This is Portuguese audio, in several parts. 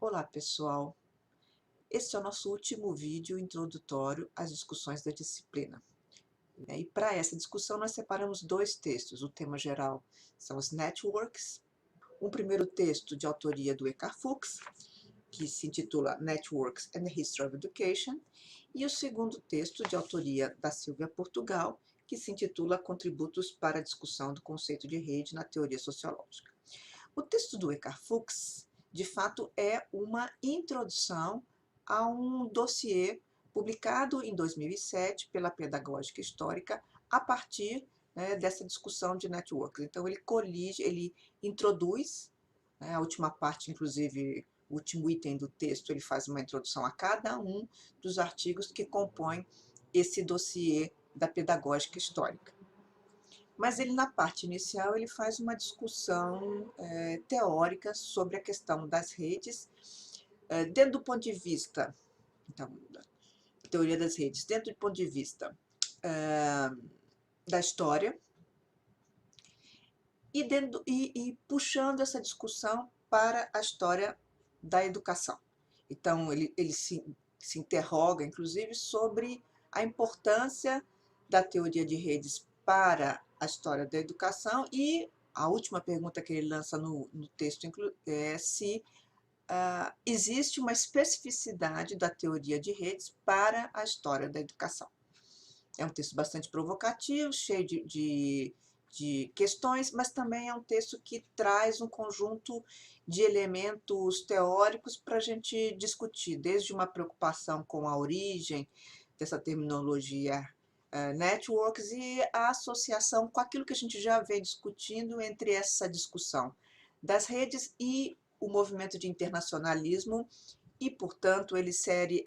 Olá pessoal, este é o nosso último vídeo introdutório às discussões da disciplina. E para essa discussão nós separamos dois textos. O tema geral são os networks, um primeiro texto de autoria do Eckhart Fuchs, que se intitula Networks and the History of Education, e o segundo texto de autoria da Silvia Portugal, que se intitula Contributos para a discussão do conceito de rede na teoria sociológica. O texto do Eckhart Fuchs, de fato, é uma introdução a um dossiê publicado em 2007 pela Pedagógica Histórica a partir dessa discussão de networks. Então, ele introduz, a última parte, inclusive, o último item do texto, ele faz uma introdução a cada um dos artigos que compõem esse dossiê da Pedagógica Histórica. Mas ele, na parte inicial, ele faz uma discussão teórica sobre a questão das redes, dentro do ponto de vista, então, da teoria das redes, dentro do ponto de vista da história, e puxando essa discussão para a história da educação. Então, ele se interroga, inclusive, sobre a importância da teoria de redes para a história da educação, e a última pergunta que ele lança no texto é se existe uma especificidade da teoria de redes para a história da educação. É um texto bastante provocativo, cheio de questões, mas também é um texto que traz um conjunto de elementos teóricos para a gente discutir, desde uma preocupação com a origem dessa terminologia networks e a associação com aquilo que a gente já vem discutindo entre essa discussão das redes e o movimento de internacionalismo, e, portanto, ele insere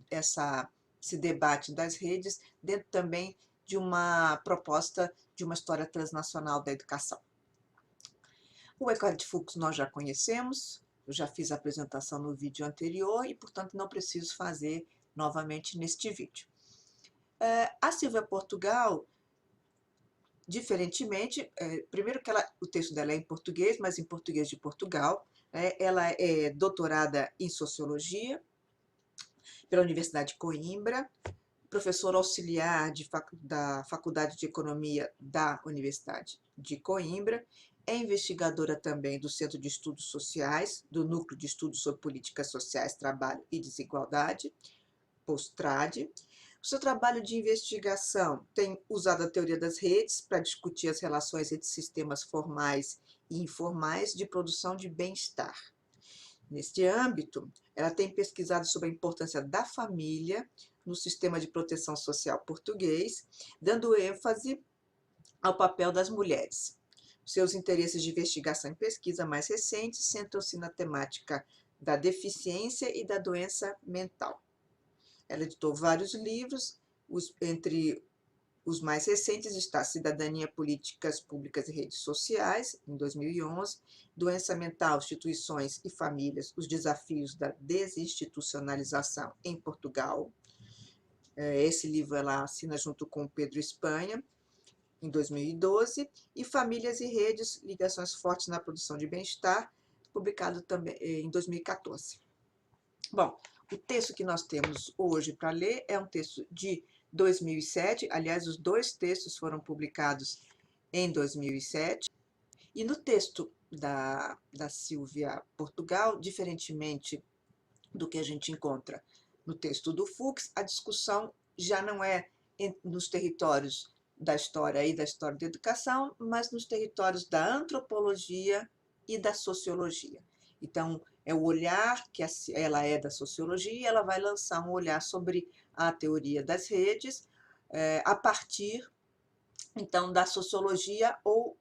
esse debate das redes dentro também de uma proposta de uma história transnacional da educação. O Eckhart Fuchs nós já conhecemos, eu já fiz a apresentação no vídeo anterior e, portanto, não preciso fazer novamente neste vídeo. A Silvia Portugal, diferentemente, primeiro que o texto dela é em português, mas em português de Portugal, ela é doutorada em Sociologia pela Universidade de Coimbra, professora auxiliar da Faculdade de Economia da Universidade de Coimbra, é investigadora também do Centro de Estudos Sociais, do Núcleo de Estudos sobre Políticas Sociais, Trabalho e Desigualdade, POSTRAD. O seu trabalho de investigação tem usado a teoria das redes para discutir as relações entre sistemas formais e informais de produção de bem-estar. Neste âmbito, ela tem pesquisado sobre a importância da família no sistema de proteção social português, dando ênfase ao papel das mulheres. Seus interesses de investigação e pesquisa mais recentes centram-se na temática da deficiência e da doença mental. Ela editou vários livros, entre os mais recentes está Cidadania, Políticas Públicas e Redes Sociais, em 2011, Doença Mental, Instituições e Famílias, os Desafios da Desinstitucionalização em Portugal. Esse livro ela assina junto com Pedro Espanha, em 2012, e Famílias e Redes, Ligações Fortes na Produção de Bem-Estar, publicado também em 2014. Bom, o texto que nós temos hoje para ler é um texto de 2007, aliás, os dois textos foram publicados em 2007, e no texto da Silvia Portugal, diferentemente do que a gente encontra no texto do Fuchs, a discussão já não é nos territórios da história e da história da educação, mas nos territórios da antropologia e da sociologia. Então, é o olhar que ela é da sociologia e ela vai lançar um olhar sobre a teoria das redes a partir, então, da sociologia, ou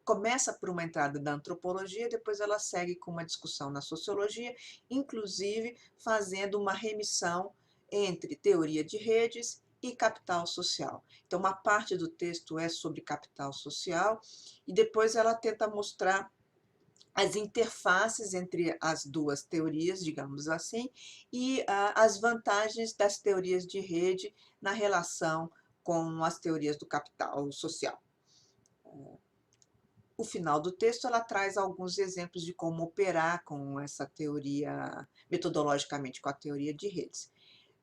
começa por uma entrada da antropologia, depois ela segue com uma discussão na sociologia, inclusive fazendo uma remissão entre teoria de redes e capital social. Então, uma parte do texto é sobre capital social e depois ela tenta mostrar as interfaces entre as duas teorias, digamos assim, e as vantagens das teorias de rede na relação com as teorias do capital social. o final do texto ela traz alguns exemplos de como operar com essa teoria, metodologicamente com a teoria de redes.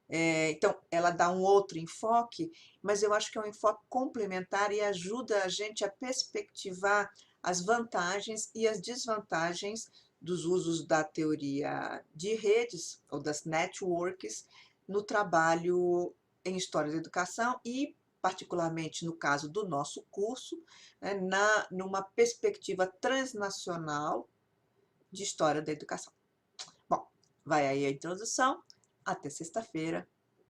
Então, ela dá um outro enfoque, mas eu acho que é um enfoque complementar e ajuda a gente a perspectivar as vantagens e as desvantagens dos usos da teoria de redes ou das networks no trabalho em História da Educação e, particularmente no caso do nosso curso, né, numa perspectiva transnacional de História da Educação. Bom, vai aí a introdução. Até sexta-feira.